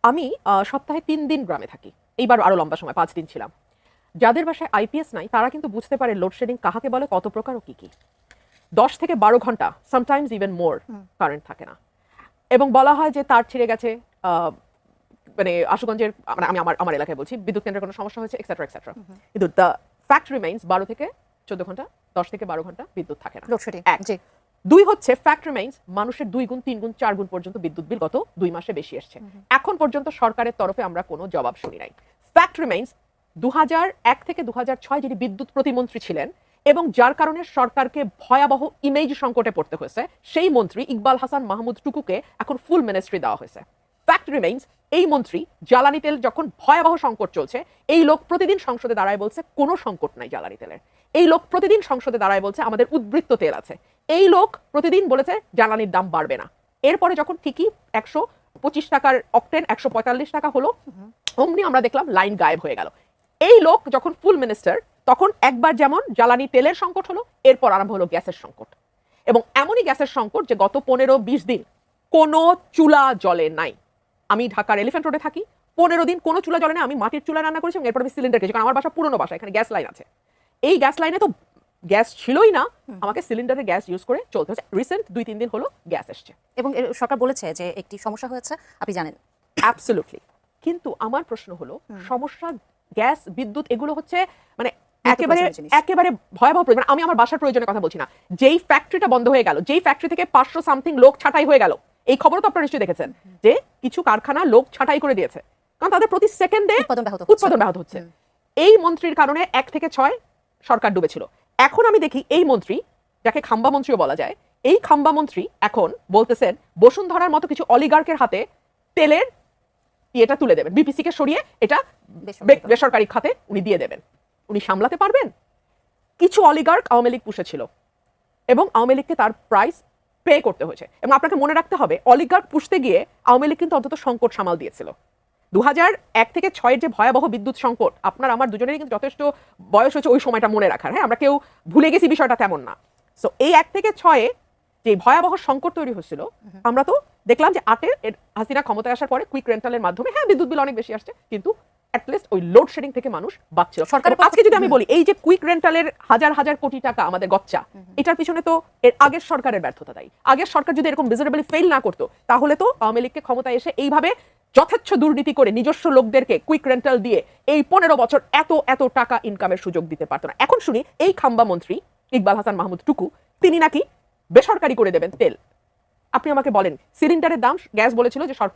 আমি সপ্তাহে ৩ দিন গ্রামে থাকি। এইবার আরো লম্বা সময় ৫ দিন ছিলাম। যাদের বাসায় আইপিএস নাই তারা কিন্তু বুঝতে পারে লোডশেডিং কাহাকে বলে, কত প্রকার ও কি কি। ১০ থেকে ১২ ঘন্টা, সামটাইমস ইভেন মোর কারেন্ট থাকে না। এবং বলা হয় যে তার ছিঁড়ে গেছে, মানে আশুগঞ্জের, মানে আমি আমার এলাকায় বলছি, বিদ্যুৎ কেন্দ্রের কোনো সমস্যা হয়েছে এক্সেট্রা এক্সেট্রা। কিন্তু দ্য ফ্যাক্ট রিমেইনস ১২ থেকে ১৪ ঘন্টা, ১০ থেকে ১২ ঘন্টা বিদ্যুৎ থাকে না। লোডশেডিং। জি। ২ হচ্ছে ফ্যাক্ট রিমেইনস মানুষের ২ গুণ ৩ গুণ ৪ গুণ পর্যন্ত বিদ্যুৎ বিল গত ২ মাসে বেশি এসছে। এখন পর্যন্ত সরকারের তরফে আমরা কোনো জবাব শুনি নাই। ফ্যাক্ট রিমেইনস ২০০১ থেকে ২০০৬ যিনি বিদ্যুৎ প্রতিমন্ত্রী ছিলেন এবং যার কারণে সরকারকে ভয়াবহ ইমেজ সংকটে পড়তে হয়েছে, সেই মন্ত্রী ইকবাল হাসান মাহমুদ টুকুকে এখন ফুল মিনিস্ট্রি দেওয়া হয়েছে। ফ্যাক্ট রিমেইনস এই মন্ত্রী জ্বালানি তেল যখন ভয়াবহ সংকট চলছে, এই লোক প্রতিদিন সংসদে দাঁড়ায় বলছে কোনো সংকট নাই জ্বালানি তেলের। এই লোক প্রতিদিন সংসদে দাঁড়ায় বলছে আমাদের উদ্বৃত্ত তেল আছে। এই লোক প্রতিদিন বলেছে জ্বালানির দাম বাড়বে না। এরপরে যখন ঠিকই ১২৫ টাকার অকটেন ১৪৫ টাকা হলো, অমনি আমরা দেখলাম লাইন গায়েব হয়ে গেল। এই লোক যখন ফুল মিনিস্টার তখন একবার যেমন জ্বালানি তেলের সংকট হলো, এরপর আরম্ভ হলো গ্যাসের সংকট। এবং এমনই গ্যাসের সংকট যে গত ১৫-২০ দিন কোনো চুলা জ্বলে নাই। আমি ঢাকার এলিফ্যান্ট রোডে থাকি, ১৫ দিন কোনো চুলা জ্বলে না। আমি মাটির চুলা রান্না করেছি এবং এরপর আমি সিলিন্ডার খেয়েছি, কারণ আমার বাসা পুরনো বাসা, এখানে গ্যাস লাইন আছে। এই গ্যাস লাইনে তো গ্যাস ছিলই না, আমাকে সিলিন্ডারের গ্যাস ইউজ করে চলতে হচ্ছে। রিসেন্ট ২-৩ দিন হলো গ্যাস এসছে এবং সরকার বলেছে যে একটি সমস্যা হয়েছে, আপনি জানেন। অ্যাবসলিউটলি। কিন্তু আমার প্রশ্ন হলো, সমস্যা গ্যাস বিদ্যুৎ এগুলো হচ্ছে মানে একেবারে ভয়াবহ প্রয়োজন। আমি আমার বাসার প্রয়োজনের কথা বলছি না। যেই ফ্যাক্টরিটা বন্ধ হয়ে গেল, যেই ফ্যাক্টরি থেকে ৫০০ সামথিং লোক ছাঁটাই হয়ে গেল, এই খবরও তো আপনারা নিশ্চয়ই দেখেছেন যে কিছু কারখানা লোক ছাঁটাই করে দিয়েছে, কারণ তাদের প্রতি সেকেন্ডে উৎপাদন ব্যাহত হচ্ছে। এই মন্ত্রীর কারণে ১ থেকে ৬ সরকার ডুবেছিল। এখন আমি দেখি এই মন্ত্রী, যাকে খাম্বা মন্ত্রীও বলা যায়, এই খাম্বা মন্ত্রী এখন বলতেছেন বসুন্ধরার মতো কিছু অলিগার্কের হাতে তেলের এটা তুলে দেবেন, বিপিসি কে সরিয়ে এটা বেসরকারি খাতে উনি দিয়ে দেবেন। উনি সামলাতে পারবেন? কিছু অলিগার্ক আওয়ামী লীগ পুষেছিল এবং আওয়ামী লীগকে তার প্রাইস পে করতে হয়েছে। এবং আপনাকে মনে রাখতে হবে, অলিগার্ক পুষতে গিয়ে আওয়ামী লীগ কিন্তু অন্তত সংকট সামাল দিয়েছিল। ২০০১ থেকে ৬ যে ভয়াবহ বিদ্যুৎ সংকট, আপনার আমার দুজনেরই কিন্তু যথেষ্ট বয়স হয়েছে ওই সময়টা মনে রাখার। হ্যাঁ, আমরা কেউ ভুলে গেছি বিষয়টা তেমন না। সো এই ১ থেকে ৬ যে ভয়াবহ সংকট তৈরি হয়েছিল, আমরা তো দেখলাম যে ৮ হাসিনা ক্ষমতায় আসার পরে কুইক রেন্টালের মাধ্যমে হ্যাঁ বিদ্যুৎ বিল অনেক বেশি আসছে, কিন্তু অ্যাটলিস্ট ওই লোডশেডিং থেকে মানুষ বাঁচছিল। আজকে যদি আমি বলি এই যে কুইক রেন্টালের হাজার হাজার কোটি টাকা আমাদের গচ্চা, এটার পিছনে তো এর আগের সরকারের ব্যর্থতা দায়ী। আগের সরকার যদি এরকম ভিজিবলি ফেল না করতো, তাহলে তো আওয়ামী লীগকে ক্ষমতায় এসে এইভাবে যথেচ্ছ দুর্নীতি করে নিজস্ব লোকদেরকে কুইক রেন্টাল দিয়ে এই ১৫ বছর এত টাকা ইনকামের সুযোগ দিতে পারতো না। এখন শুনি এই খাম্বা মন্ত্রী ইকবাল হাসান মাহমুদ টুকু তিনি নাকি বেসরকারি করে দেবেন তেল। আপনি আমাকে বলেন, সিলিন্ডারের দাম গ্যাস বলেছিল যে সরকার